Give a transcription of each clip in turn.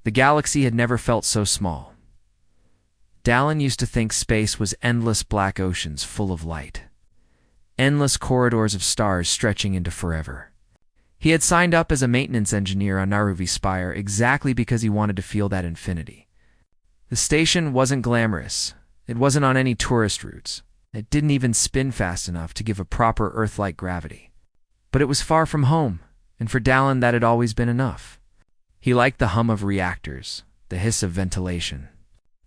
The galaxy had never felt so small. Dallin used to think space was endless black oceans full of light. Endless corridors of stars stretching into forever. He had signed up as a maintenance engineer on Naruvi Spire exactly because he wanted to feel that infinity. The station wasn't glamorous. It wasn't on any tourist routes. It didn't even spin fast enough to give a proper Earth-like gravity. But it was far from home, and for Dallin that had always been enough. He liked the hum of reactors, the hiss of ventilation,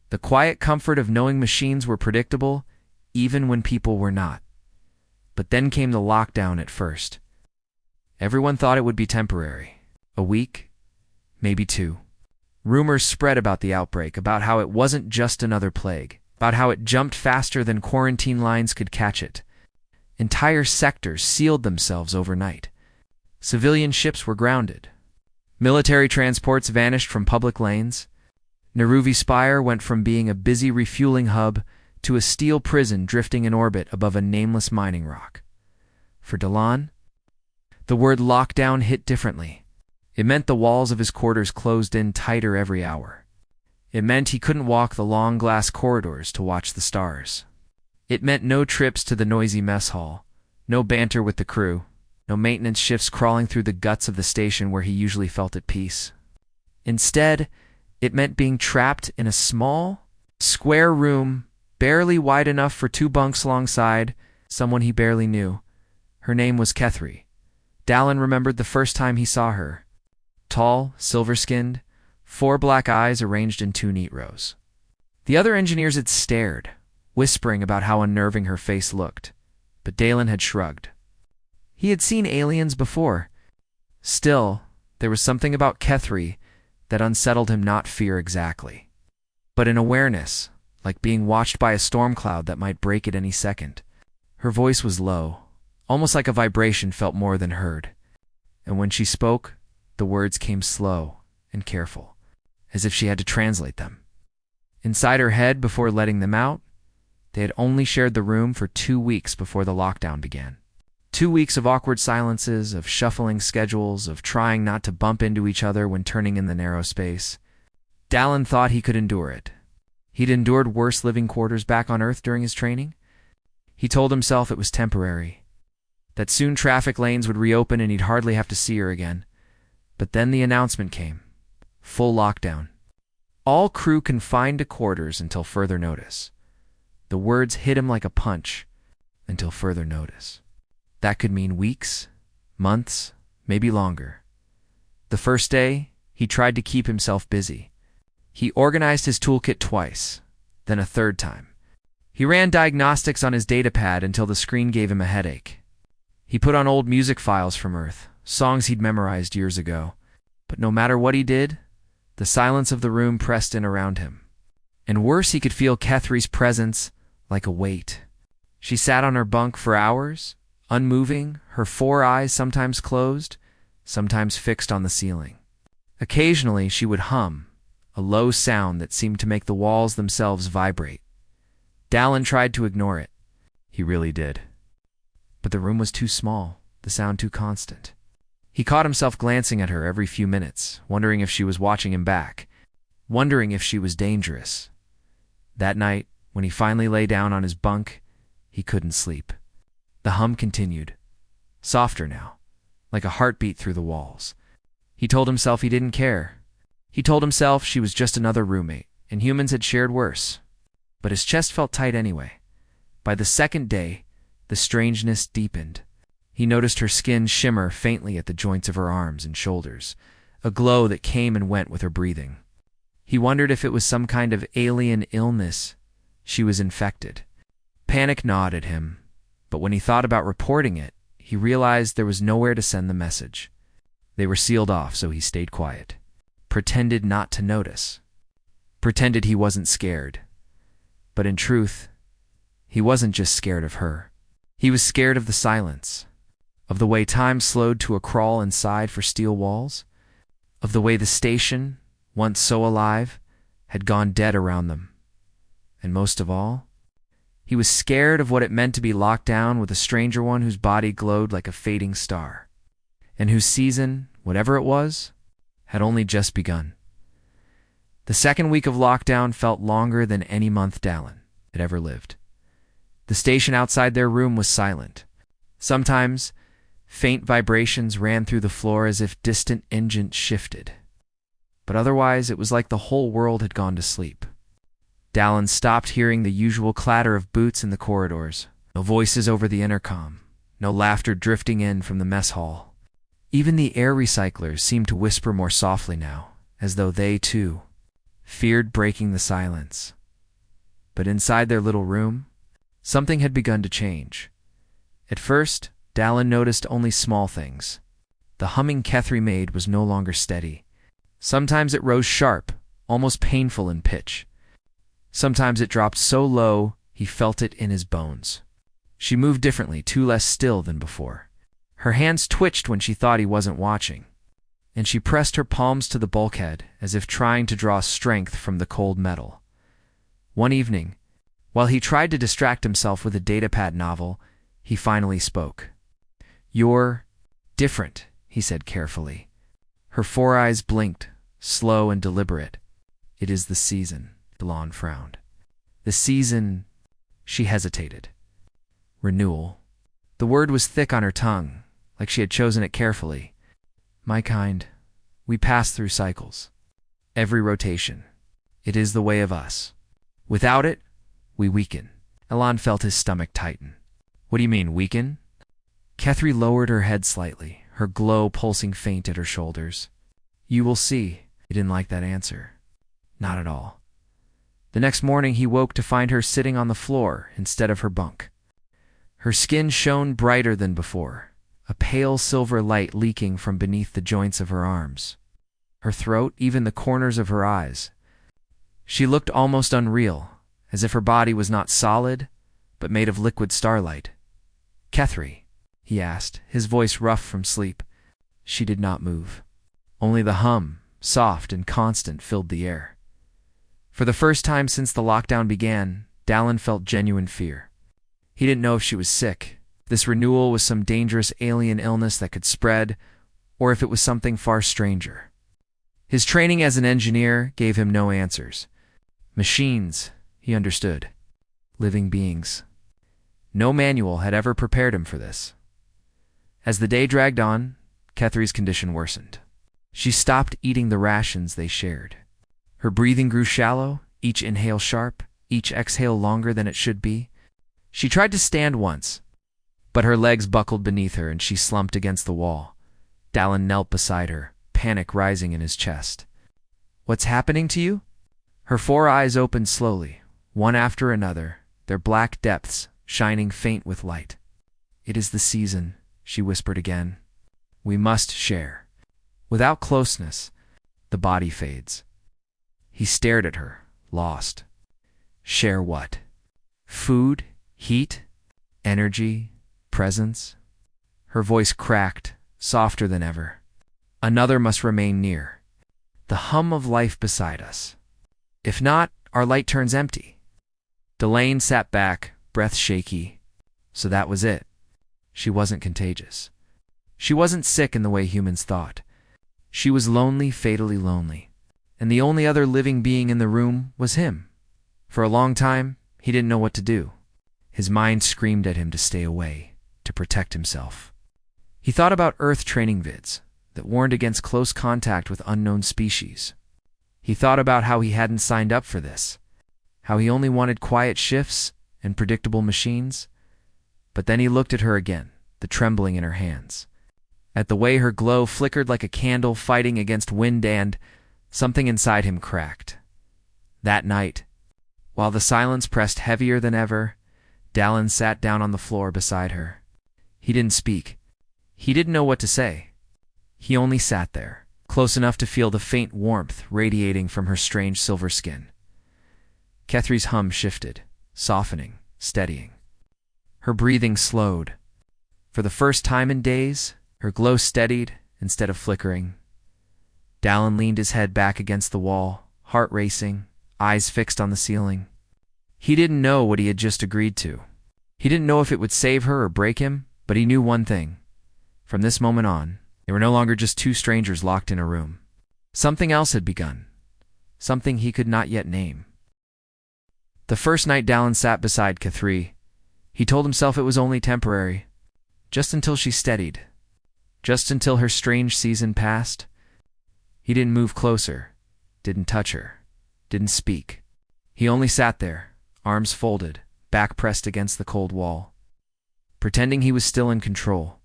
the quiet comfort of knowing machines were predictable, even when people were not. But then came the lockdown at first. Everyone thought it would be temporary. A week, maybe 2. Rumors spread about the outbreak, about how it wasn't just another plague, about how it jumped faster than quarantine lines could catch it. Entire sectors sealed themselves overnight. Civilian ships were grounded. Military transports vanished from public lanes. Naruvi Spire went from being a busy refueling hub to a steel prison drifting in orbit above a nameless mining rock. For Dallin, the word lockdown hit differently. It meant the walls of his quarters closed in tighter every hour. It meant he couldn't walk the long glass corridors to watch the stars. It meant no trips to the noisy mess hall, no banter with the crew, no maintenance shifts crawling through the guts of the station where he usually felt at peace. Instead, it meant being trapped in a small, square room, barely wide enough for 2 bunks alongside someone he barely knew. Her name was Kethri. Dallin remembered the first time he saw her. Tall, silver-skinned, 4 black eyes arranged in 2 neat rows. The other engineers had stared, whispering about how unnerving her face looked, but Dallin had shrugged. He had seen aliens before. Still, there was something about Kethri that unsettled him, not fear exactly, but an awareness, like being watched by a storm cloud that might break at any second. Her voice was low, almost like a vibration felt more than heard, and when she spoke, the words came slow and careful, as if she had to translate them. Inside her head, before letting them out, they had only shared the room for 2 weeks before the lockdown began. 2 weeks of awkward silences, of shuffling schedules, of trying not to bump into each other when turning in the narrow space. Dallin thought he could endure it. He'd endured worse living quarters back on Earth during his training. He told himself it was temporary, that soon traffic lanes would reopen and he'd hardly have to see her again. But then the announcement came. Full lockdown. All crew confined to quarters until further notice. The words hit him like a punch. Until further notice. That could mean weeks, months, maybe longer. The first day, he tried to keep himself busy. He organized his toolkit twice, then a third time. He ran diagnostics on his datapad until the screen gave him a headache. He put on old music files from Earth, songs he'd memorized years ago. But no matter what he did, the silence of the room pressed in around him. And worse, he could feel Kethri's presence like a weight. She sat on her bunk for hours, unmoving, her 4 eyes sometimes closed, sometimes fixed on the ceiling. Occasionally, she would hum, a low sound that seemed to make the walls themselves vibrate. Dallin tried to ignore it. He really did. But the room was too small, the sound too constant. He caught himself glancing at her every few minutes, wondering if she was watching him back, wondering if she was dangerous. That night, when he finally lay down on his bunk, he couldn't sleep. The hum continued, softer now, like a heartbeat through the walls. He told himself he didn't care. He told himself she was just another roommate, and humans had shared worse. But his chest felt tight anyway. By the second day, the strangeness deepened. He noticed her skin shimmer faintly at the joints of her arms and shoulders, a glow that came and went with her breathing. He wondered if it was some kind of alien illness. She was infected. Panic gnawed at him, but when he thought about reporting it, he realized there was nowhere to send the message. They were sealed off, so he stayed quiet, pretended not to notice, pretended he wasn't scared. But in truth, he wasn't just scared of her. He was scared of the silence, of the way time slowed to a crawl inside for steel walls, of the way the station, once so alive, had gone dead around them. And most of all, he was scared of what it meant to be locked down with a stranger one whose body glowed like a fading star, and whose season, whatever it was, had only just begun. The second week of lockdown felt longer than any month Dallin had ever lived. The station outside their room was silent. Sometimes, faint vibrations ran through the floor as if distant engines shifted. But otherwise, it was like the whole world had gone to sleep. Dallin stopped hearing the usual clatter of boots in the corridors, no voices over the intercom, no laughter drifting in from the mess hall. Even the air recyclers seemed to whisper more softly now, as though they, too, feared breaking the silence. But inside their little room, something had begun to change. At first, Dallin noticed only small things. The humming Kethri made was no longer steady. Sometimes it rose sharp, almost painful in pitch. Sometimes it dropped so low he felt it in his bones. She moved differently, too less still than before. Her hands twitched when she thought he wasn't watching, and she pressed her palms to the bulkhead as if trying to draw strength from the cold metal. One evening, while he tried to distract himself with a datapad novel, he finally spoke. "You're different," he said carefully. Her four eyes blinked, slow and deliberate. "It is the season." Delon frowned. "The season—" She hesitated. "Renewal." The word was thick on her tongue, like she had chosen it carefully. "My kind, we pass through cycles. Every rotation. It is the way of us. Without it, we weaken." Elon felt his stomach tighten. "What do you mean, weaken?" Kethri lowered her head slightly, her glow pulsing faint at her shoulders. "You will see." He didn't like that answer. Not at all. The next morning he woke to find her sitting on the floor instead of her bunk. Her skin shone brighter than before, a pale silver light leaking from beneath the joints of her arms. Her throat, even the corners of her eyes. She looked almost unreal, as if her body was not solid, but made of liquid starlight. "Kethri?" he asked, his voice rough from sleep. She did not move. Only the hum, soft and constant, filled the air. For the first time since the lockdown began, Dallin felt genuine fear. He didn't know if she was sick, if this renewal was some dangerous alien illness that could spread, or if it was something far stranger. His training as an engineer gave him no answers. Machines, he understood. Living beings. No manual had ever prepared him for this. As the day dragged on, Kethri's condition worsened. She stopped eating the rations they shared. Her breathing grew shallow, each inhale sharp, each exhale longer than it should be. She tried to stand once, but her legs buckled beneath her and she slumped against the wall. Dallin knelt beside her, panic rising in his chest. "What's happening to you?" Her four eyes opened slowly, one after another, their black depths shining faint with light. "It is the season," she whispered again. "We must share. Without closeness, the body fades." He stared at her, lost. Share what? Food? Heat? Energy? Presence? Her voice cracked, softer than ever. Another must remain near. The hum of life beside us. If not, our light turns empty. Delane sat back, breath shaky. So that was it. She wasn't contagious. She wasn't sick in the way humans thought. She was lonely, fatally lonely. And the only other living being in the room was him. For a long time, he didn't know what to do. His mind screamed at him to stay away, to protect himself. He thought about Earth training vids that warned against close contact with unknown species. He thought about how he hadn't signed up for this, how he only wanted quiet shifts and predictable machines. But then he looked at her again, the trembling in her hands, at the way her glow flickered like a candle fighting against wind, and something inside him cracked. That night, while the silence pressed heavier than ever, Dallin sat down on the floor beside her. He didn't speak. He didn't know what to say. He only sat there, close enough to feel the faint warmth radiating from her strange silver skin. Kethri's hum shifted, softening, steadying. Her breathing slowed. For the first time in days, her glow steadied instead of flickering. Dallin leaned his head back against the wall, heart racing, eyes fixed on the ceiling. He didn't know what he had just agreed to. He didn't know if it would save her or break him, but he knew one thing. From this moment on, they were no longer just two strangers locked in a room. Something else had begun. something he could not yet name. The first night Dallin sat beside K3, he told himself it was only temporary, just until she steadied, just until her strange season passed. He didn't move closer, didn't touch her, didn't speak. He only sat there, arms folded, back pressed against the cold wall, pretending he was still in control.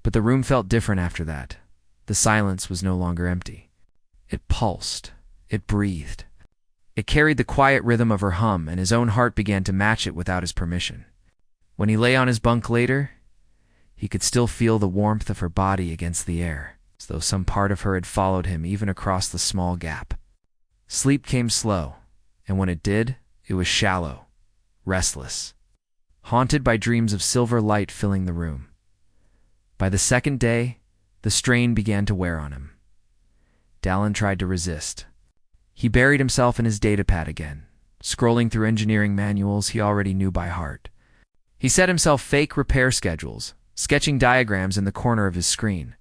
But the room felt different after that. The silence was no longer empty. It pulsed. It breathed. It carried the quiet rhythm of her hum, and his own heart began to match it without his permission. When he lay on his bunk later, he could still feel the warmth of her body against the air, as though some part of her had followed him even across the small gap. Sleep came slow, and when it did, it was shallow, restless, haunted by dreams of silver light filling the room. By the second day, the strain began to wear on him. Dallin tried to resist. He buried himself in his datapad again, scrolling through engineering manuals he already knew by heart. He set himself fake repair schedules, sketching diagrams in the corner of his screen.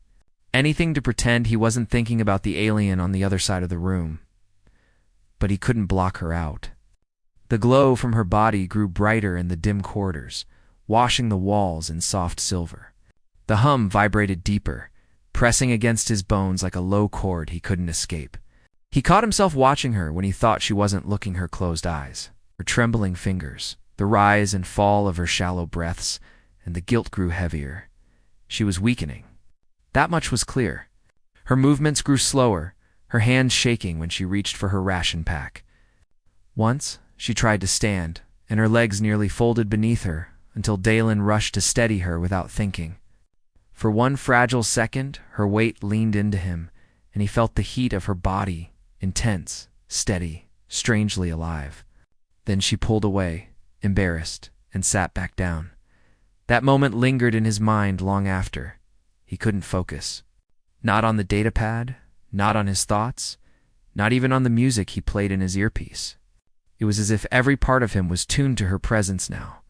Anything to pretend he wasn't thinking about the alien on the other side of the room. But he couldn't block her out. The glow from her body grew brighter in the dim corridors, washing the walls in soft silver. The hum vibrated deeper, pressing against his bones like a low chord he couldn't escape. He caught himself watching her when he thought she wasn't looking, her closed eyes, her trembling fingers, the rise and fall of her shallow breaths, and the guilt grew heavier. She was weakening. That much was clear. Her movements grew slower, her hands shaking when she reached for her ration pack. Once, she tried to stand, and her legs nearly folded beneath her until Dallin rushed to steady her without thinking. For one fragile second, her weight leaned into him, and he felt the heat of her body, intense, steady, strangely alive. Then she pulled away, embarrassed, and sat back down. That moment lingered in his mind long after. He couldn't focus. Not on the datapad, not on his thoughts, not even on the music he played in his earpiece. It was as if every part of him was tuned to her presence now,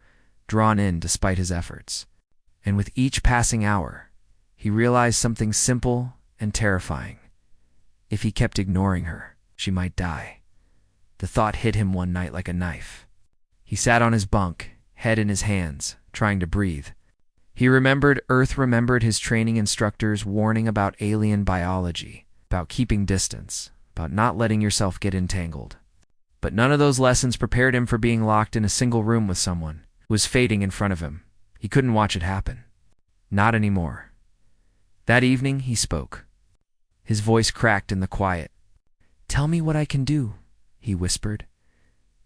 drawn in despite his efforts. And with each passing hour, he realized something simple and terrifying. If he kept ignoring her, she might die. The thought hit him one night like a knife. He sat on his bunk, head in his hands, trying to breathe. He remembered his training instructor's warning about alien biology, about keeping distance, about not letting yourself get entangled. But none of those lessons prepared him for being locked in a single room with someone who was fading in front of him. He couldn't watch it happen. Not anymore. That evening, he spoke. His voice cracked in the quiet. "Tell me what I can do," he whispered.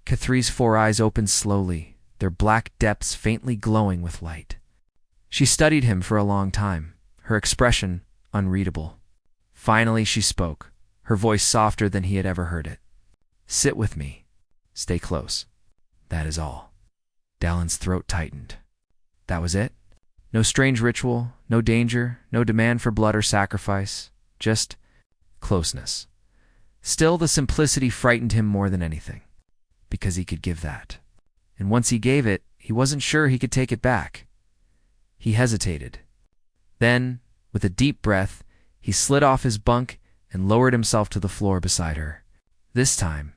K3's 4 eyes opened slowly, their black depths faintly glowing with light. She studied him for a long time, her expression unreadable. Finally, she spoke, her voice softer than he had ever heard it. "Sit with me. Stay close. That is all." Dallin's throat tightened. That was it? No strange ritual, no danger, no demand for blood or sacrifice, just closeness. Still, the simplicity frightened him more than anything, because he could give that. And once he gave it, he wasn't sure he could take it back. He hesitated. Then, with a deep breath, he slid off his bunk and lowered himself to the floor beside her. This time,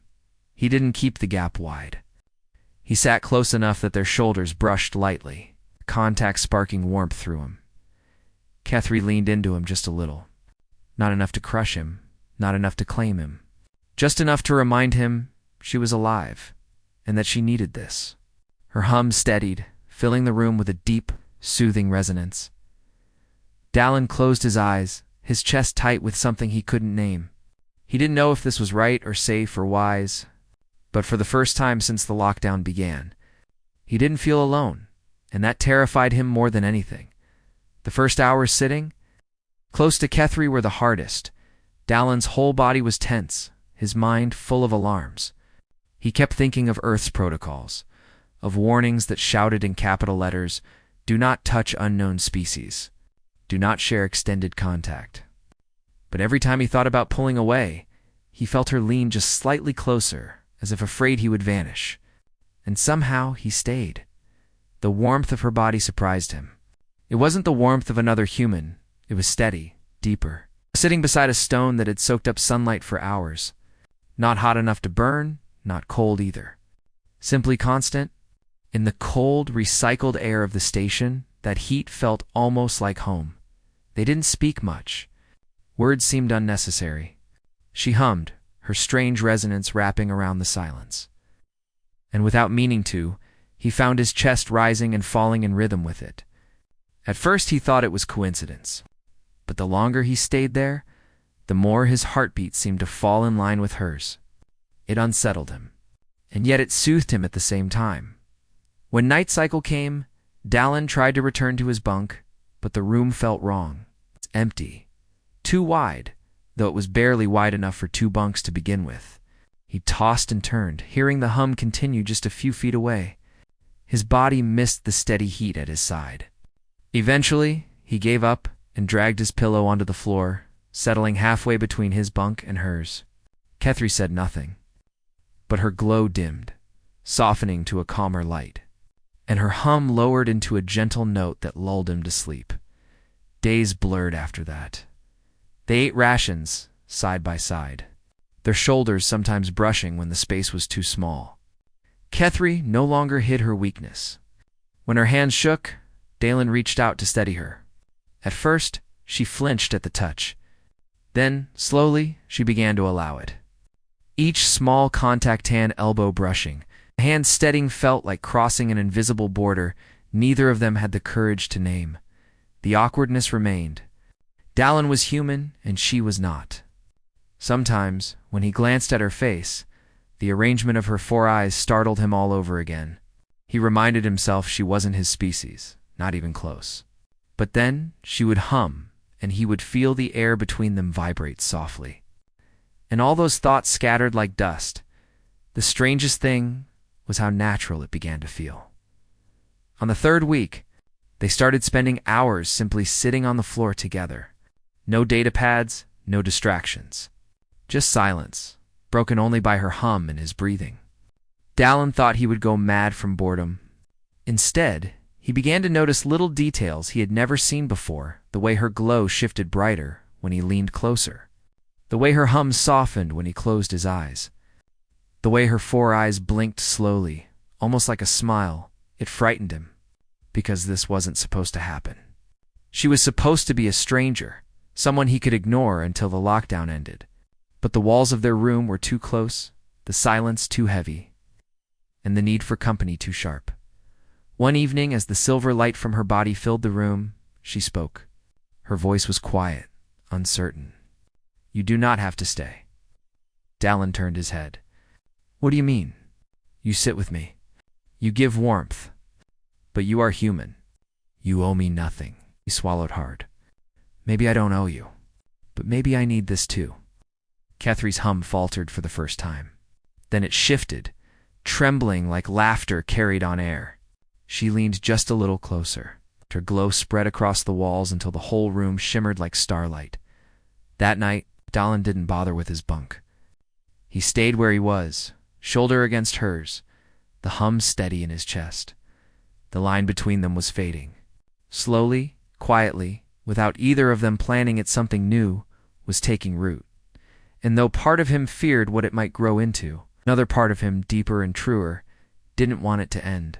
he didn't keep the gap wide. He sat close enough that their shoulders brushed lightly, contact sparking warmth through him. K3 leaned into him just a little. Not enough to crush him, not enough to claim him. Just enough to remind him she was alive, and that she needed this. Her hum steadied, filling the room with a deep, soothing resonance. Dallin closed his eyes, his chest tight with something he couldn't name. He didn't know if this was right or safe or wise, but for the first time since the lockdown began, he didn't feel alone, and that terrified him more than anything. The first hours sitting close to K3 were the hardest. Dallin's whole body was tense, his mind full of alarms. He kept thinking of Earth's protocols, of warnings that shouted in capital letters, "Do not touch unknown species. Do not share extended contact." But every time he thought about pulling away, he felt her lean just slightly closer, as if afraid he would vanish. And somehow he stayed. The warmth of her body surprised him. It wasn't the warmth of another human. It was steady, deeper, sitting beside a stone that had soaked up sunlight for hours. Not hot enough to burn, not cold either. Simply constant. In the cold, recycled air of the station, that heat felt almost like home. They didn't speak much. Words seemed unnecessary. She hummed, her strange resonance wrapping around the silence. And without meaning to, he found his chest rising and falling in rhythm with it. At first he thought it was coincidence. But the longer he stayed there, the more his heartbeat seemed to fall in line with hers. It unsettled him. And yet it soothed him at the same time. When night cycle came, Dallin tried to return to his bunk, but the room felt wrong. It's empty. Too wide, though it was barely wide enough for two bunks to begin with. He tossed and turned, hearing the hum continue just a few feet away. His body missed the steady heat at his side. Eventually, he gave up and dragged his pillow onto the floor, settling halfway between his bunk and hers. Kethri said nothing, but her glow dimmed, softening to a calmer light, and her hum lowered into a gentle note that lulled him to sleep. Days blurred after that. They ate rations, side by side, their shoulders sometimes brushing when the space was too small. Kethri no longer hid her weakness. When her hands shook, Dallin reached out to steady her. At first, she flinched at the touch. Then, slowly, she began to allow it. Each small contact hand elbow brushing, the hand steadying felt like crossing an invisible border neither of them had the courage to name. The awkwardness remained. Dallin was human, and she was not. Sometimes, when he glanced at her face, the arrangement of her four eyes startled him all over again. He reminded himself she wasn't his species, not even close. But then she would hum, and he would feel the air between them vibrate softly. And all those thoughts scattered like dust. The strangest thing was how natural it began to feel. On the third week, they started spending hours simply sitting on the floor together. No data pads, no distractions. Just silence, broken only by her hum and his breathing. Dallin thought he would go mad from boredom. Instead, he began to notice little details he had never seen before, the way her glow shifted brighter when he leaned closer, the way her hum softened when he closed his eyes, the way her four eyes blinked slowly, almost like a smile. It frightened him, because this wasn't supposed to happen. She was supposed to be a stranger, someone he could ignore until the lockdown ended. But the walls of their room were too close, the silence too heavy, and the need for company too sharp. One evening, as the silver light from her body filled the room, she spoke. Her voice was quiet, uncertain. "You do not have to stay." Dallin turned his head. "What do you mean?" "You sit with me. You give warmth. But you are human. You owe me nothing." He swallowed hard. "Maybe I don't owe you, but maybe I need this too." Kethri's hum faltered for the first time. Then it shifted, trembling like laughter carried on air. She leaned just a little closer. Her glow spread across the walls until the whole room shimmered like starlight. That night, Dallin didn't bother with his bunk. He stayed where he was, shoulder against hers, the hum steady in his chest. The line between them was fading. Slowly, quietly, without either of them planning it, something new was taking root. And though part of him feared what it might grow into, another part of him, deeper and truer, didn't want it to end.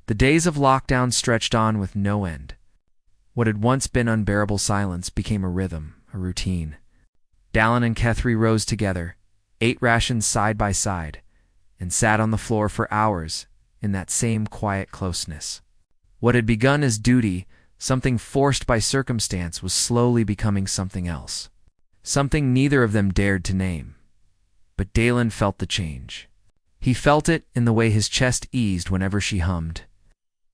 The days of lockdown stretched on with no end. What had once been unbearable silence became a rhythm, a routine. Dallin and Kethri rose together, ate rations side by side, and sat on the floor for hours in that same quiet closeness. What had begun as duty, something forced by circumstance, was slowly becoming something else. Something neither of them dared to name. But Dallin felt the change. He felt it in the way his chest eased whenever she hummed,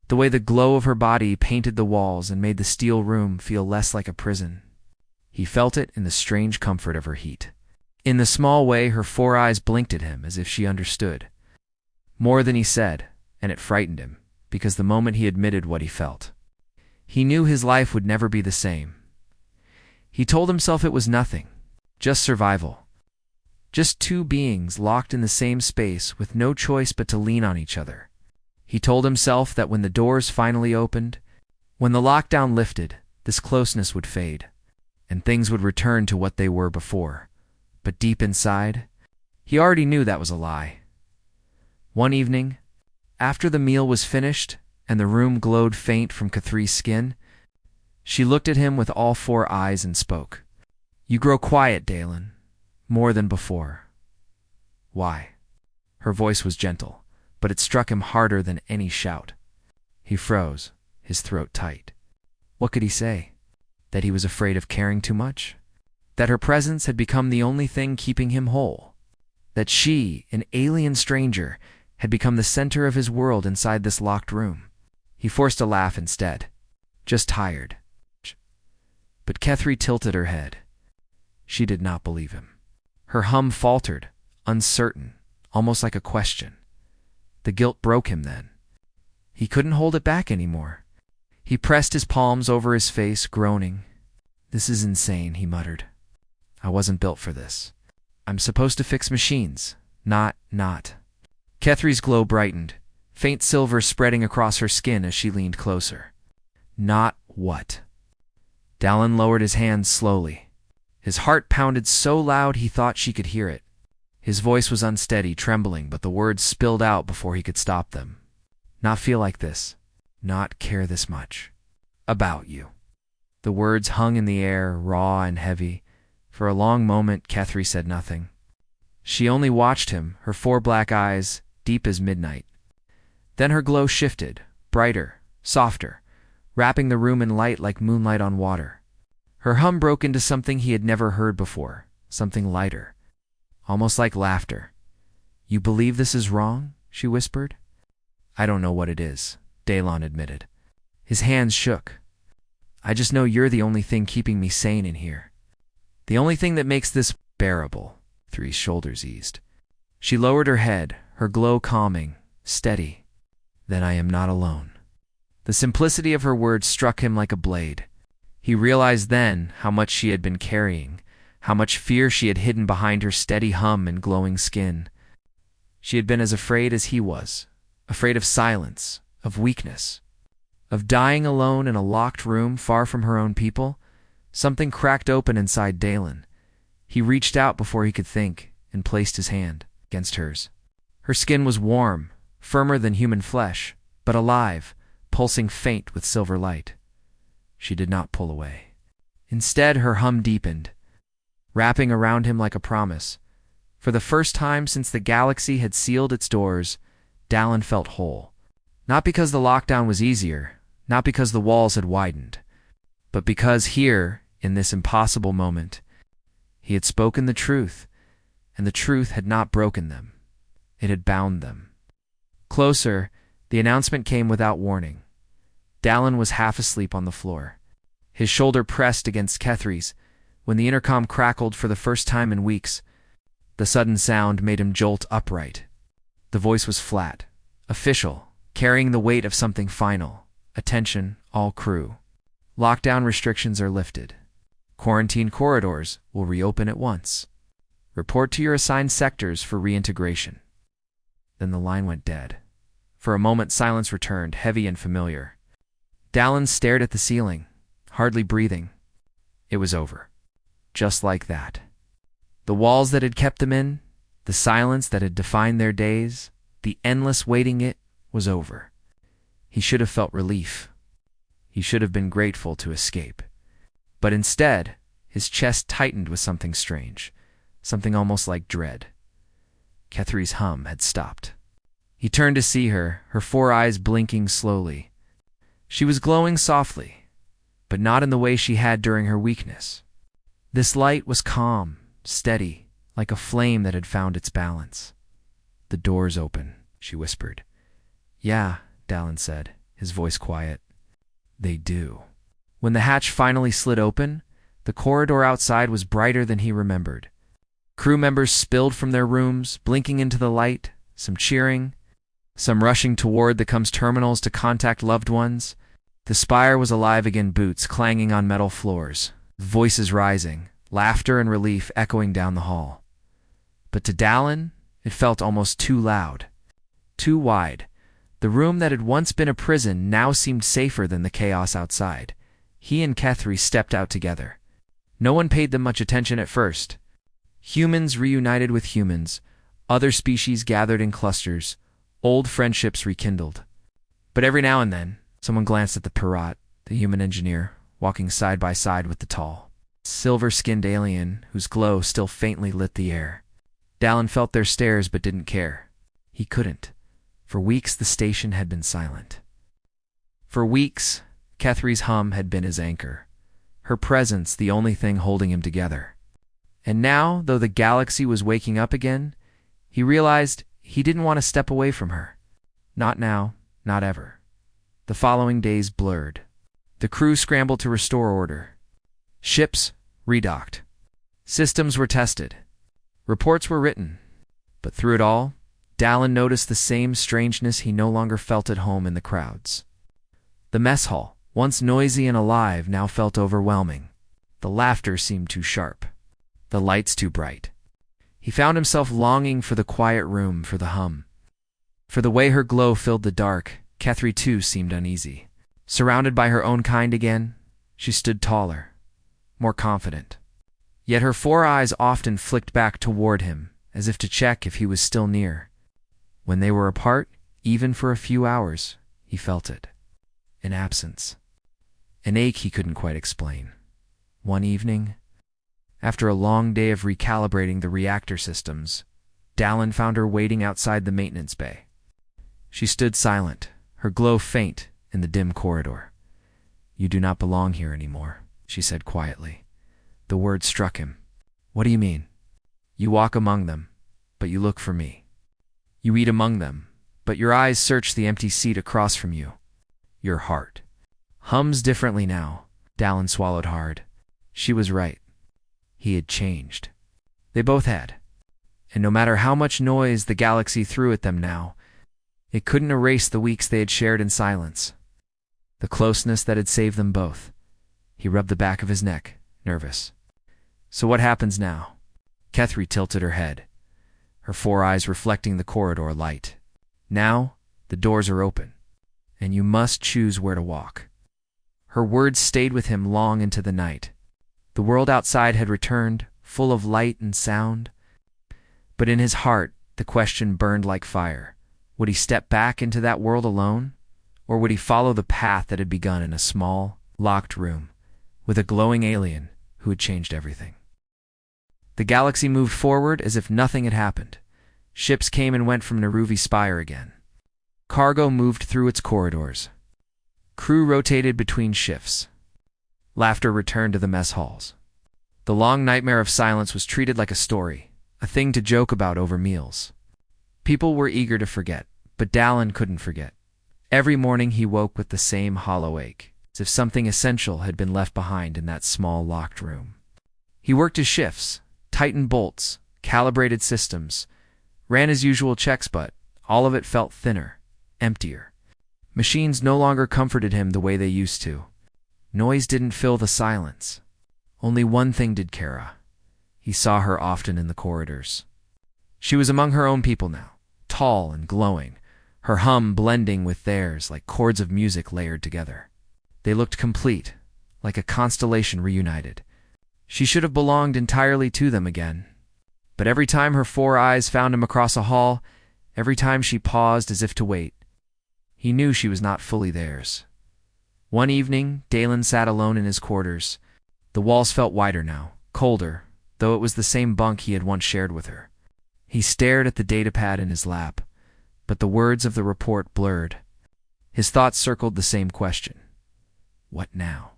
the way the glow of her body painted the walls and made the steel room feel less like a prison. He felt it in the strange comfort of her heat. In the small way her four eyes blinked at him as if she understood. More than he said, and it frightened him, because the moment he admitted what he felt, he knew his life would never be the same. He told himself it was nothing, just survival. Just two beings locked in the same space with no choice but to lean on each other. He told himself that when the doors finally opened, when the lockdown lifted, this closeness would fade, and things would return to what they were before. But deep inside, He already knew that was a lie. One evening, after the meal was finished and the room glowed faint from Catherine's skin, she looked at him with all four eyes and spoke. "You grow quiet, Dalen, more than before." "Why?" Her voice was gentle, but it struck him harder than any shout. He froze, his throat tight. What could he say? That he was afraid of caring too much? That her presence had become the only thing keeping him whole? That she, an alien stranger, had become the center of his world inside this locked room? He forced a laugh instead. Just tired. But Catherine tilted her head. She did not believe him. Her hum faltered, uncertain, almost like a question. The guilt broke him then. He couldn't hold it back anymore. He pressed his palms over his face, groaning. "This is insane," he muttered. "I wasn't built for this. I'm supposed to fix machines, not. Catherine's glow brightened, faint silver spreading across her skin as she leaned closer. "Not what?" Dalen lowered his hands slowly. His heart pounded so loud he thought she could hear it. His voice was unsteady, trembling, but the words spilled out before he could stop them. "Not feel like this. Not care this much. About you." The words hung in the air, raw and heavy. For a long moment, Catherine said nothing. She only watched him, her four black eyes deep as midnight. Then her glow shifted, brighter, softer, wrapping the room in light like moonlight on water. Her hum broke into something he had never heard before, something lighter, almost like laughter. "You believe this is wrong?" she whispered. "I don't know what it is," Dalen admitted. His hands shook. "I just know you're the only thing keeping me sane in here. The only thing that makes this bearable." Three's shoulders eased. She lowered her head, her glow calming, steady. "Then I am not alone." The simplicity of her words struck him like a blade. He realized then how much she had been carrying, how much fear she had hidden behind her steady hum and glowing skin. She had been as afraid as he was, afraid of silence, of weakness, of dying alone in a locked room far from her own people. Something cracked open inside Dalen. He reached out before he could think and placed his hand against hers. Her skin was warm, firmer than human flesh, but alive, pulsing faint with silver light. She did not pull away. Instead, her hum deepened, wrapping around him like a promise. For the first time since the galaxy had sealed its doors, Dalen felt whole. Not because the lockdown was easier, not because the walls had widened, but because here, in this impossible moment, he had spoken the truth, and the truth had not broken them. It had bound them. Closer, the announcement came without warning. Dalen was half asleep on the floor, his shoulder pressed against Catherine's, when the intercom crackled for the first time in weeks. The sudden sound made him jolt upright. The voice was flat, official, carrying the weight of something final. "Attention, all crew. Lockdown restrictions are lifted. Quarantine corridors will reopen at once. Report to your assigned sectors for reintegration." Then the line went dead. For a moment, silence returned, heavy and familiar. Dalen stared at the ceiling, hardly breathing. It was over. Just like that. The walls that had kept them in, the silence that had defined their days, the endless waiting, it was over. He should have felt relief. He should have been grateful to escape. But instead, his chest tightened with something strange, something almost like dread. Catherine's hum had stopped. He turned to see her, her four eyes blinking slowly. She was glowing softly, but not in the way she had during her weakness. This light was calm, steady, like a flame that had found its balance. "The door's open," she whispered. "Yeah," Dalen said, his voice quiet. "They do." When the hatch finally slid open, the corridor outside was brighter than he remembered. Crew members spilled from their rooms, blinking into the light, some cheering, some rushing toward the comms terminals to contact loved ones. The spire was alive again, boots clanging on metal floors, voices rising, laughter and relief echoing down the hall. But to Dalen, it felt almost too loud, too wide. The room that had once been a prison now seemed safer than the chaos outside. He and Catherine stepped out together. No one paid them much attention at first. Humans reunited with humans, Other species gathered in clusters, old friendships rekindled. But every now and then, someone glanced at the Pirat, the human engineer, walking side by side with the tall, silver-skinned alien whose glow still faintly lit the air. Dallin felt their stares but didn't care. He couldn't. For weeks the station had been silent. For weeks, Kethri's hum had been his anchor, her presence the only thing holding him together. And now, though the galaxy was waking up again, he realized he didn't want to step away from her. Not now, not ever. The following days blurred. The crew scrambled to restore order. Ships redocked. Systems were tested. Reports were written. But through it all, Dallin noticed the same strangeness he no longer felt at home in the crowds. The mess hall, once noisy and alive, now felt overwhelming. The laughter seemed too sharp. The lights too bright. He found himself longing for the quiet room, for the hum. For the way her glow filled the dark, Kethri too seemed uneasy. Surrounded by her own kind again, she stood taller, more confident. Yet her 4 eyes often flicked back toward him, as if to check if he was still near. When they were apart, even for a few hours, he felt it. An absence. An ache he couldn't quite explain. One evening, after a long day of recalibrating the reactor systems, Dallin found her waiting outside the maintenance bay. She stood silent, her glow faint in the dim corridor. "You do not belong here anymore," she said quietly. The words struck him. "What do you mean?" "You walk among them, but you look for me. You eat among them, but your eyes search the empty seat across from you. Your heart hums differently now." Dallin swallowed hard. She was right. He had changed. They both had. And no matter how much noise the galaxy threw at them now, it couldn't erase the weeks they had shared in silence. The closeness that had saved them both. He rubbed the back of his neck, nervous. "So what happens now?" Kethri tilted her head, her 4 eyes reflecting the corridor light. "Now, the doors are open, and you must choose where to walk." Her words stayed with him long into the night. The world outside had returned, full of light and sound. But in his heart, the question burned like fire. Would he step back into that world alone? Or would he follow the path that had begun in a small, locked room, with a glowing alien who had changed everything? The galaxy moved forward as if nothing had happened. Ships came and went from Neruvi Spire again. Cargo moved through its corridors. Crew rotated between shifts. Laughter returned to the mess halls. The long nightmare of silence was treated like a story, a thing to joke about over meals. People were eager to forget, but Dallin couldn't forget. Every morning he woke with the same hollow ache, as if something essential had been left behind in that small locked room. He worked his shifts, tightened bolts, calibrated systems, ran his usual checks, but all of it felt thinner, emptier. Machines no longer comforted him the way they used to. Noise didn't fill the silence. Only one thing did Kara. He saw her often in the corridors. She was among her own people now, tall and glowing, her hum blending with theirs like chords of music layered together. They looked complete, like a constellation reunited. She should have belonged entirely to them again. But every time her 4 eyes found him across a hall, every time she paused as if to wait, he knew she was not fully theirs. One evening, Dallin sat alone in his quarters. The walls felt wider now, colder, though it was the same bunk he had once shared with her. He stared at the datapad in his lap, but the words of the report blurred. His thoughts circled the same question. What now?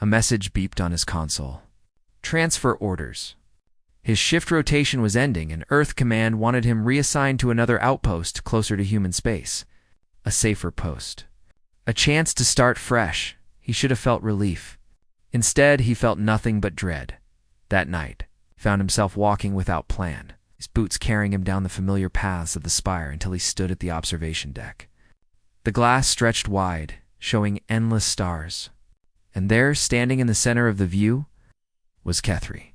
A message beeped on his console. Transfer orders. His shift rotation was ending, and Earth Command wanted him reassigned to another outpost closer to human space. A safer post. A chance to start fresh. He should have felt relief. Instead, he felt nothing but dread. That night, he found himself walking without plan, his boots carrying him down the familiar paths of the spire until he stood at the observation deck. The glass stretched wide, showing endless stars. And there, standing in the center of the view, was Kethri.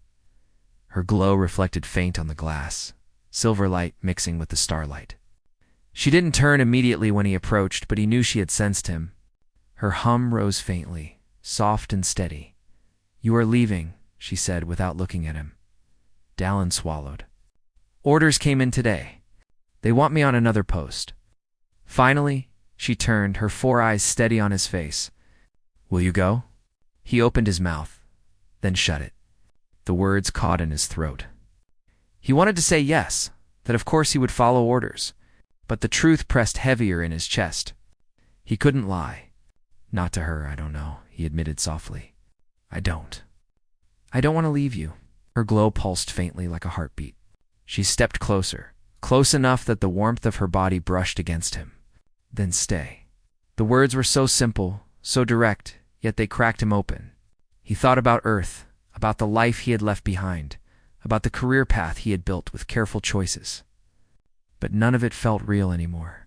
Her glow reflected faint on the glass, silver light mixing with the starlight. She didn't turn immediately when he approached, but he knew she had sensed him. Her hum rose faintly, soft and steady. "You are leaving," she said without looking at him. Dallin swallowed. Orders came in today. They want me on another post. Finally, she turned, her 4 eyes steady on his face. Will you go? He opened his mouth, then shut it. The words caught in his throat. He wanted to say yes, that of course he would follow orders, but the truth pressed heavier in his chest. He couldn't lie. Not to her, I don't know, he admitted softly. I don't want to leave you. Her glow pulsed faintly like a heartbeat. She stepped closer, close enough that the warmth of her body brushed against him. Then stay. The words were so simple, so direct, yet they cracked him open. He thought about Earth, about the life he had left behind, about the career path he had built with careful choices. But none of it felt real anymore.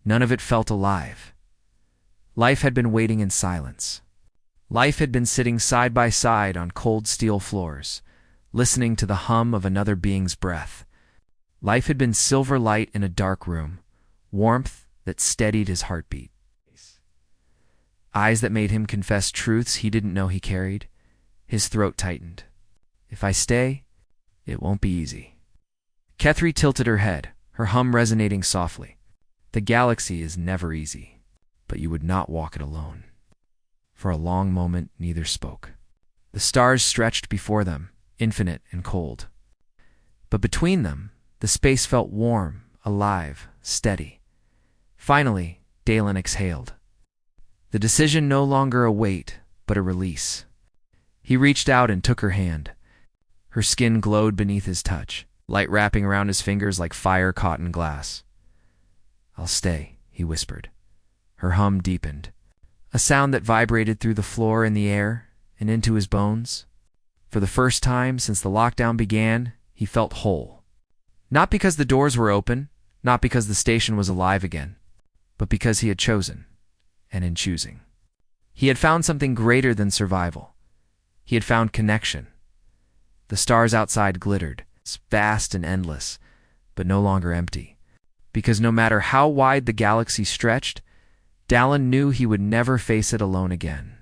None of it felt alive. Life had been waiting in silence. Life had been sitting side by side on cold steel floors, listening to the hum of another being's breath. Life had been silver light in a dark room, warmth that steadied his heartbeat. Eyes that made him confess truths he didn't know he carried. His throat tightened. If I stay, it won't be easy. Kethri tilted her head, her hum resonating softly. The galaxy is never easy, but you would not walk it alone. For a long moment, neither spoke. The stars stretched before them, infinite and cold. But between them, the space felt warm, alive, steady. Finally, Dalen exhaled. The decision no longer a weight, but a release. He reached out and took her hand. Her skin glowed beneath his touch, light wrapping around his fingers like fire caught in glass. I'll stay, he whispered. Her hum deepened, a sound that vibrated through the floor and the air and into his bones. For the first time since the lockdown began, he felt whole. Not because the doors were open, not because the station was alive again, but because he had chosen. And in choosing, he had found something greater than survival. He had found connection. The stars outside glittered, vast and endless, but no longer empty. Because no matter how wide the galaxy stretched, Dalen knew he would never face it alone again.